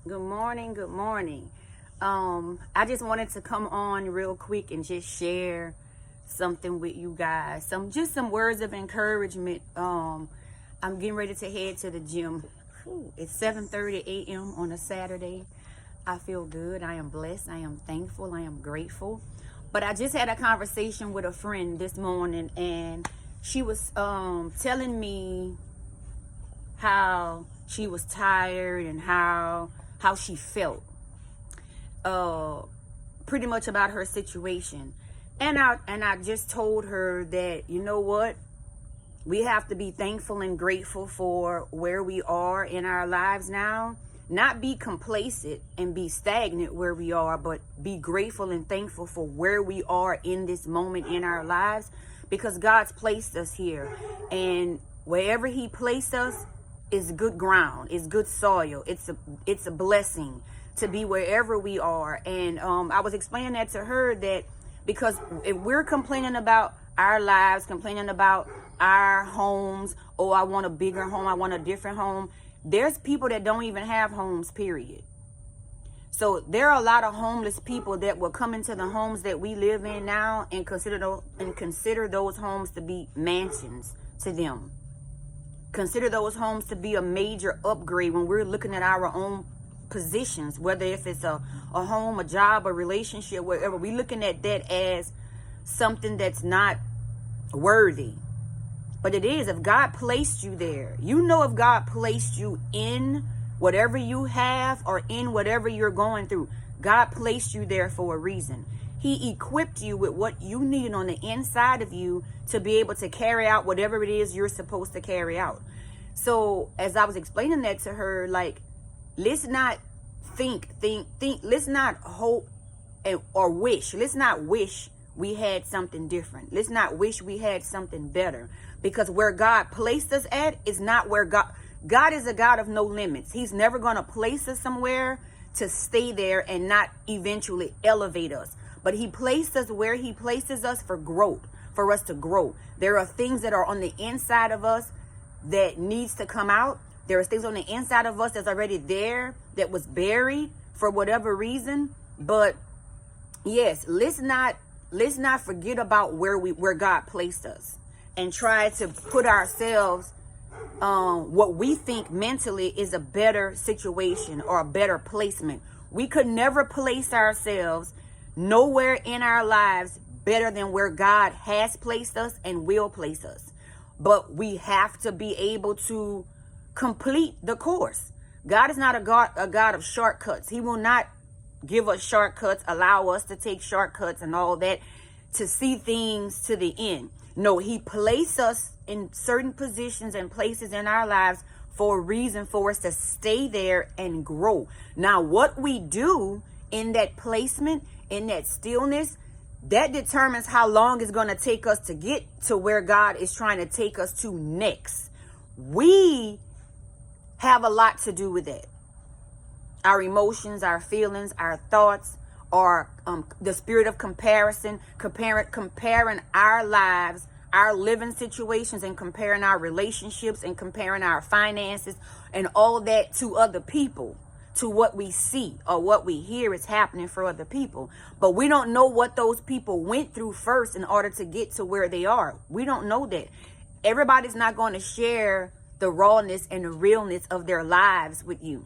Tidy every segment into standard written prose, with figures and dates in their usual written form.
Good morning. Good morning. I just wanted to come on real quick and just share something with you guys. Some words of encouragement. I'm getting ready to head to the gym. It's 7:30 a.m. on a Saturday. I feel good. I am blessed. I am thankful. I am grateful. But I just had a conversation with a friend this morning, and she was telling me how she was tired and how she felt pretty much about her situation. And I just told her that, you know what, we have to be thankful and grateful for where we are in our lives now. Not be complacent and be stagnant where we are, but be grateful and thankful for where we are in this moment in our lives, because God's placed us here, and wherever He placed us is good ground, is good soil. It's a blessing to be wherever we are. And I was explaining that to her, that because if we're complaining about our lives, complaining about our homes, oh, I want a bigger home, I want a different home, there's people that don't even have homes, period. So there are a lot of homeless people that will come into the homes that we live in now and consider those homes to be mansions to them. Consider those homes to be a major upgrade when we're looking at our own positions, whether if it's a home, a job, a relationship, wherever. We're looking at that as something that's not worthy. But it is. If God placed you there, you know, if God placed you in whatever you have or in whatever you're going through, God placed you there for a reason. He equipped you with what you need on the inside of you to be able to carry out whatever it is you're supposed to carry out. So as I was explaining that to her, like, let's not think, let's not hope or wish. Let's not wish we had something different. Let's not wish we had something better, because where God placed us at is not where God is a God of no limits. He's never going to place us somewhere to stay there and not eventually elevate us. But He placed us where He places us for growth, for us to grow. There are things that are on the inside of us that needs to come out. There are things on the inside of us that's already there, that was buried for whatever reason. But yes, let's not forget about where God placed us and try to put ourselves what we think mentally is a better situation or a better placement. We could never place ourselves nowhere in our lives better than where God has placed us and will place us. But we have to be able to complete the course. God is not a God of shortcuts. He will not give us shortcuts, allow us to take shortcuts and all that to see things to the end. No, He placed us in certain positions and places in our lives for a reason, for us to stay there and grow. Now, what we do in that placement, in that stillness, that determines how long it's going to take us to get to where God is trying to take us to next. We have a lot to do with it. Our emotions, our feelings, our thoughts, or the spirit of comparison, comparing our lives, our living situations, and comparing our relationships and comparing our finances and all that to other people, to what we see or what we hear is happening for other people. But we don't know what those people went through first in order to get to where they are. We don't know that. Everybody's not going to share the rawness and the realness of their lives with you.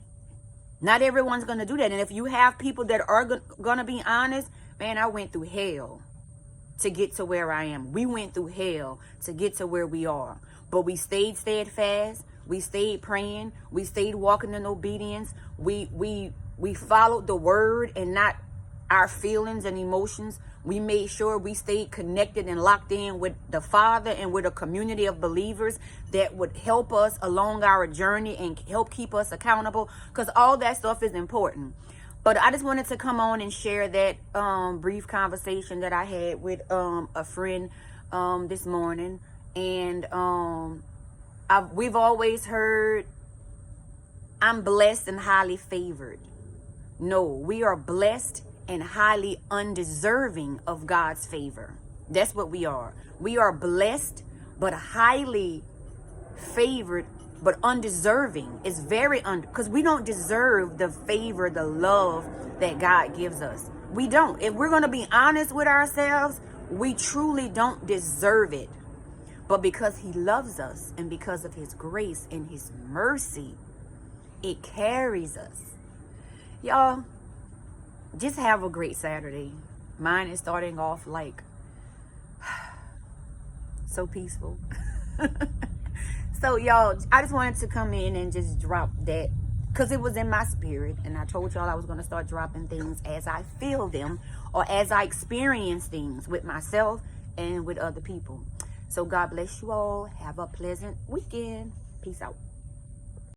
Not everyone's going to do that. And if you have people that are going to be honest, man, I went through hell to get to where I am. We went through hell to get to where we are. But we stayed steadfast. We stayed praying. We stayed walking in obedience. We followed the word and not our feelings and emotions. We made sure we stayed connected and locked in with the Father and with a community of believers that would help us along our journey and help keep us accountable, because all that stuff is important. But I just wanted to come on and share that brief conversation that I had with a friend this morning. And we've always heard, I'm blessed and highly favored. No, we are blessed and highly undeserving of God's favor. That's what we are. We are blessed, but highly favored but undeserving. It's very because we don't deserve the favor, the love that God gives us. We don't. If we're going to be honest with ourselves, we truly don't deserve it. But because he loves us and because of his grace and his mercy, it carries us. Y'all, just have a great Saturday. Mine is starting off like so peaceful. So y'all, I just wanted to come in and just drop that because it was in my spirit, and I told y'all I was going to start dropping things as I feel them or as I experience things with myself and with other people. So God bless you all. Have a pleasant weekend. Peace out.